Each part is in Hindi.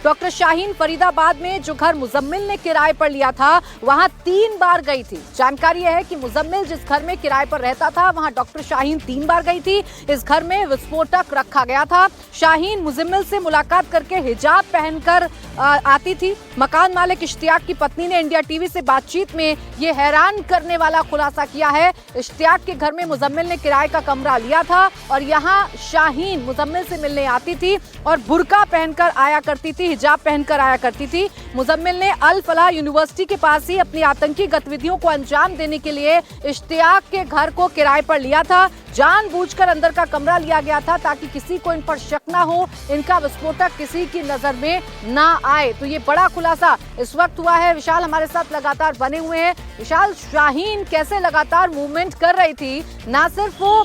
डॉक्टर शाहीन फरीदाबाद में जो घर मुजम्मिल ने किराए पर लिया था वहां 3 बार गई थी। जानकारी है कि मुजम्मिल जिस घर में किराए पर रहता था वहां डॉक्टर शाहीन 3 बार गई थी। इस घर में विस्फोटक रखा गया था। शाहीन मुजम्मिल से मुलाकात करके हिजाब पहनकर आती थी। मकान मालिक इश्तियाक की पत्नी ने इंडिया टीवी से बातचीत में ये हैरान करने वाला खुलासा किया है। इश्तियाक के घर में मुजम्मिल ने किराए का कमरा लिया था और यहाँ शाहीन मुजम्मिल से मिलने आती थी और बुर्का पहनकर आया करती थी, हिजाब पहनकर आया करती थी। मुजम्मिल ने अल फलाह यूनिवर्सिटी के पास ही अपनी आतंकी गतिविधियों को अंजाम देने के लिए इश्तियाक के घर को किराए पर लिया था। जानबूझकर अंदर का कमरा लिया गया था ताकि किसी को इन पर शक ना हो, इनका विस्फोटक किसी की नजर में ना आए। तो ये बड़ा खुलासा इस वक्त हुआ है। विशाल हमारे साथ लगातार बने हुए हैं। विशाल, शाहीन कैसे लगातार मूवमेंट कर रही थी, ना सिर्फ वो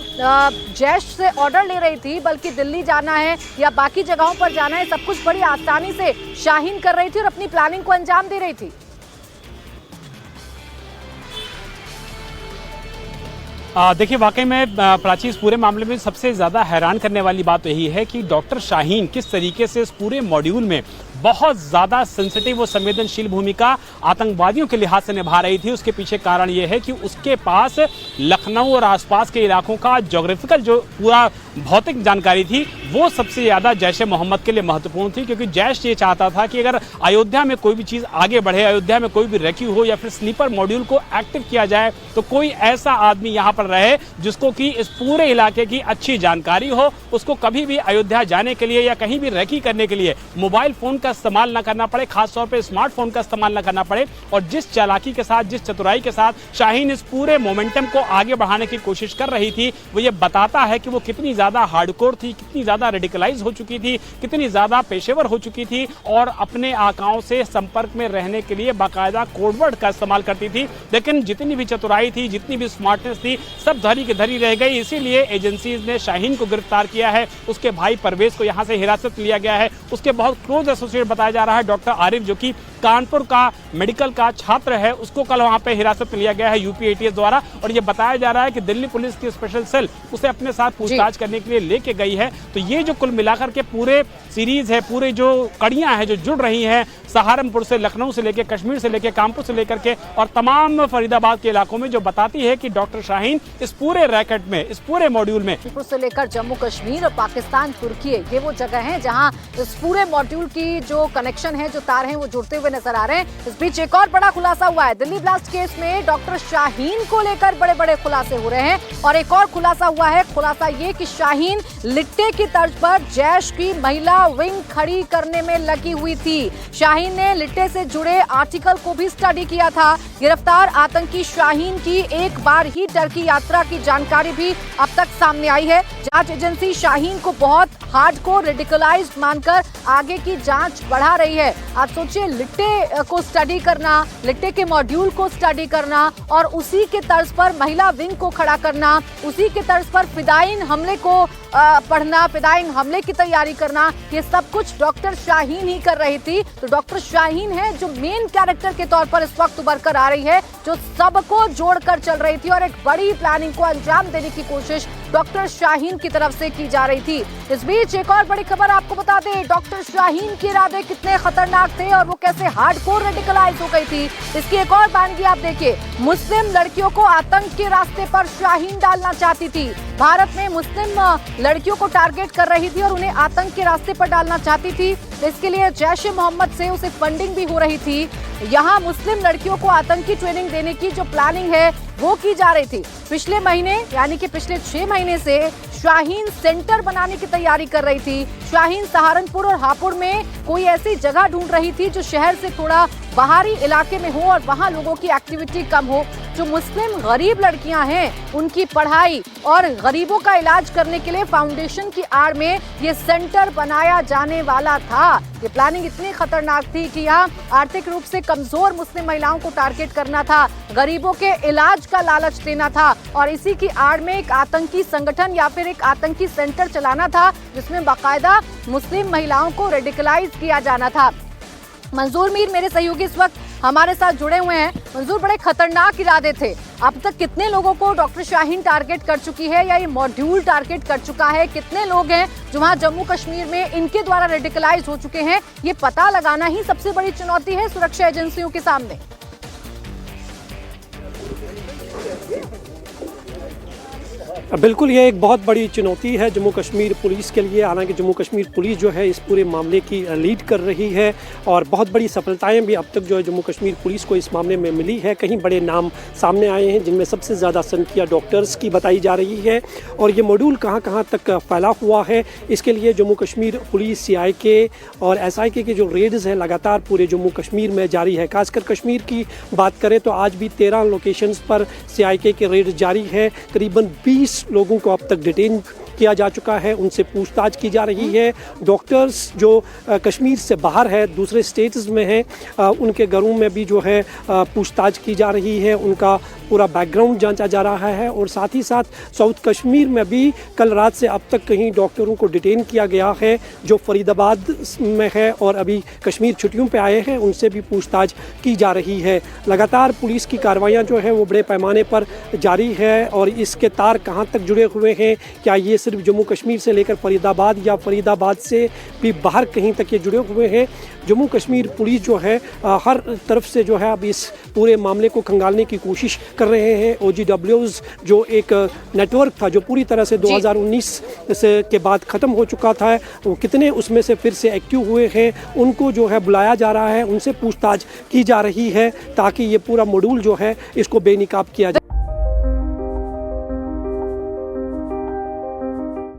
जैश से ऑर्डर ले रही थी बल्कि दिल्ली जाना है या बाकी जगहों पर जाना है, सब कुछ बड़ी आसानी से शाहीन कर रही थी और अपनी प्लानिंग को अंजाम दे रही थी। देखिए, वाकई में प्राची, इस पूरे मामले में सबसे ज़्यादा हैरान करने वाली बात यही है कि डॉक्टर शाहीन किस तरीके से इस पूरे मॉड्यूल में बहुत ज़्यादा सेंसिटिव और संवेदनशील भूमिका आतंकवादियों के लिहाज से निभा रही थी। उसके पीछे कारण यह है कि उसके पास लखनऊ और आसपास के इलाकों का ज्योग्राफिकल जो पूरा भौतिक जानकारी थी वो सबसे ज़्यादा जैश ए मोहम्मद के लिए महत्वपूर्ण थी, क्योंकि जैश ये चाहता था कि अगर अयोध्या में कोई भी चीज़ आगे बढ़े, अयोध्या में कोई भी रेस्क्यू हो या फिर स्नीपर मॉड्यूल को एक्टिव किया जाए, तो कोई ऐसा आदमी यहाँ पर रहे जिसको कि इस पूरे इलाके की अच्छी जानकारी हो, उसको कभी भी अयोध्या जाने के लिए या कहीं भी रेकी करने के लिए मोबाइल फोन का इस्तेमाल न करना पड़े, खासतौर पे स्मार्टफोन का इस्तेमाल न करना पड़े। और जिस चालाकी के साथ, जिस चतुराई के साथ शाहीन इस पूरे मोमेंटम को आगे बढ़ाने की कोशिश कर रही थी, वो ये बताता है कि वो कितनी ज्यादा हार्डकोर थी, कितनी ज्यादा रेडिकलाइज हो चुकी थी, कितनी ज्यादा पेशेवर हो चुकी थी और अपने आकाओं से संपर्क में रहने के लिए बाकायदा कोडवर्ड का इस्तेमाल करती थी। लेकिन जितनी भी चतुराई थी, जितनी भी स्मार्टनेस थी, सब धरी की धरी रह गई। इसीलिए एजेंसीज ने शाहीन को गिरफ्तार किया है। उसके भाई परवेज को यहाँ से हिरासत में लिया गया है। उसके बहुत क्लोज एसोसिएट बताया जा रहा है डॉक्टर आरिफ, जो कि कानपुर का मेडिकल का छात्र है, उसको कल वहां पे हिरासत में लिया गया है यूपी एटीएस द्वारा। और ये बताया जा रहा है कि दिल्ली पुलिस की स्पेशल सेल उसे अपने साथ पूछताछ करने के लिए लेके गई है। तो ये जो कुल मिलाकर के पूरे सीरीज है, पूरे जो कड़ियां हैं जो जुड़ रही हैं, सहारनपुर से, लखनऊ से लेकर, कश्मीर से लेकर, कानपुर से लेकर के और तमाम फरीदाबाद के इलाकों में, जो बताती है कि डॉक्टर शाहीन इस पूरे रैकेट में, इस पूरे मॉड्यूल में, से लेकर जम्मू कश्मीर और पाकिस्तान, तुर्की, ये वो जगह है जहां इस पूरे मॉड्यूल की जो कनेक्शन है, जो तार हैं, वो जुड़ते हुए नजर आ रहे हैं। इस बीच एक और बड़ा खुलासा हुआ है। दिल्ली ब्लास्ट केस में डॉक्टर शाहीन को लेकर बड़े बड़े खुलासे हो रहे हैं और एक और खुलासा हुआ है। खुलासा ये कि शाहीन लिट्टे की तर्ज पर जैश की महिला विंग खड़ी करने में लगी हुई थी। शाहीन ने लिट्टे से जुड़े आर्टिकल को भी स्टडी किया था। गिरफ्तार आतंकी शाहीन की एक बार ही टर्की यात्रा की जानकारी भी अब तक सामने आई है। जांच एजेंसी शाहीन को बहुत हार्डकोर रेडिकलाइज्ड मानकर आगे की जांच बढ़ा रही है। आप सोचिए, लिट्टे को स्टडी करना, लिट्टे के मॉड्यूल को स्टडी करना और उसी के तर्ज पर महिला विंग को खड़ा करना, उसी के तर्ज पर फिदाइन हमले को पढ़ना, फिदाइन हमले की तैयारी करना, ये सब कुछ डॉक्टर शाहीन ही कर रही थी। तो डॉक्टर शाहीन है जो मेन कैरेक्टर के तौर पर इस वक्त उभर कर आ रही है, जो सबको जोड़कर चल रही थी और एक बड़ी प्लानिंग को अंजाम देने की कोशिश डॉक्टर शाहीन की तरफ से की जा रही थी। इस बीच एक और बड़ी खबर आपको बता दें, डॉक्टर शाहीन के इरादे कितने खतरनाक थे और वो कैसे हार्डकोर रेडिकलाइज हो गई थी, इसकी एक और बानगी आप देखिए। मुस्लिम लड़कियों को आतंक के रास्ते पर शाहीन डालना चाहती थी। भारत में मुस्लिम लड़कियों को टारगेट कर रही थी और उन्हें आतंक के रास्ते पर डालना चाहती थी। इसके लिए जैश ए मोहम्मद से उसे फंडिंग भी हो रही थी। यहाँ मुस्लिम लड़कियों को आतंकी ट्रेनिंग देने की जो प्लानिंग है वो की जा रही थी। पिछले महीने यानी कि पिछले 6 महीने से शाहीन सेंटर बनाने की तैयारी कर रही थी। शाहीन सहारनपुर और हापुड़ में कोई ऐसी जगह ढूंढ रही थी जो शहर से थोड़ा बाहरी इलाके में हो और वहां लोगों की एक्टिविटी कम हो। जो मुस्लिम गरीब लड़कियां हैं उनकी पढ़ाई और गरीबों का इलाज करने के लिए फाउंडेशन की आड़ में ये सेंटर बनाया जाने वाला था। ये प्लानिंग इतनी खतरनाक थी कि यहाँ आर्थिक रूप से कमजोर मुस्लिम महिलाओं को टारगेट करना था, गरीबों के इलाज का लालच देना था और इसी की आड़ में एक आतंकी संगठन या फिर एक आतंकी सेंटर चलाना था जिसमें बाकायदा मुस्लिम महिलाओं को रेडिकलाइज किया जाना था। मंजूर मीर मेरे सहयोगी इस वक्त हमारे साथ जुड़े हुए हैं। मंजूर, बड़े खतरनाक इरादे थे। अब तक कितने लोगों को डॉक्टर शाहीन टारगेट कर चुकी है या ये मॉड्यूल टारगेट कर चुका है? कितने लोग हैं जो वहां जम्मू कश्मीर में इनके द्वारा रेडिकलाइज हो चुके हैं? ये पता लगाना ही सबसे बड़ी चुनौती है सुरक्षा एजेंसियों के सामने। बिल्कुल, ये एक बहुत बड़ी चुनौती है जम्मू कश्मीर पुलिस के लिए। हालांकि जम्मू कश्मीर पुलिस जो है इस पूरे मामले की लीड कर रही है और बहुत बड़ी सफलताएं भी अब तक जो है जम्मू कश्मीर पुलिस को इस मामले में मिली है। कहीं बड़े नाम सामने आए हैं जिनमें सबसे ज़्यादा संख्या डॉक्टर्स की बताई जा रही है। और ये मॉड्यूल कहाँ कहाँ तक फैला हुआ है, इसके लिए जम्मू कश्मीर पुलिस, CIK और SIK के जो रेड्स हैं लगातार पूरे जम्मू कश्मीर में जारी है। खासकर कश्मीर की बात करें तो आज भी 13 लोकेशंस पर CIK के रेड जारी है। करीबन 20 लोगों को अब तक डिटेन किया जा चुका है, उनसे पूछताछ की जा रही है। डॉक्टर्स जो कश्मीर से बाहर है, दूसरे स्टेट्स में हैं, उनके घरों में भी जो है पूछताछ की जा रही है, उनका पूरा बैकग्राउंड जांचा जा रहा है। और साथ ही साथ साउथ कश्मीर में भी कल रात से अब तक कहीं डॉक्टरों को डिटेन किया गया है जो फरीदाबाद में है और अभी कश्मीर छुट्टियों पे आए हैं, उनसे भी पूछताछ की जा रही है। लगातार पुलिस की कार्रवाइयाँ जो है वो बड़े पैमाने पर जारी है। और इसके तार कहाँ तक जुड़े हुए हैं, क्या ये सिर्फ जम्मू कश्मीर से लेकर फरीदाबाद या फरीदाबाद से भी बाहर कहीं तक ये जुड़े हुए हैं? जम्मू कश्मीर पुलिस जो है हर तरफ से जो है अब इस पूरे मामले को खंगालने की कोशिश कर रहे हैं। OGWs जो एक नेटवर्क था जो पूरी तरह से 2019 से के बाद ख़त्म हो चुका था, वो कितने उसमें से फिर से एक्टिव हुए हैं, उनको जो है बुलाया जा रहा है, उनसे पूछताछ की जा रही है ताकि ये पूरा मॉड्यूल जो है इसको बेनकाब किया जा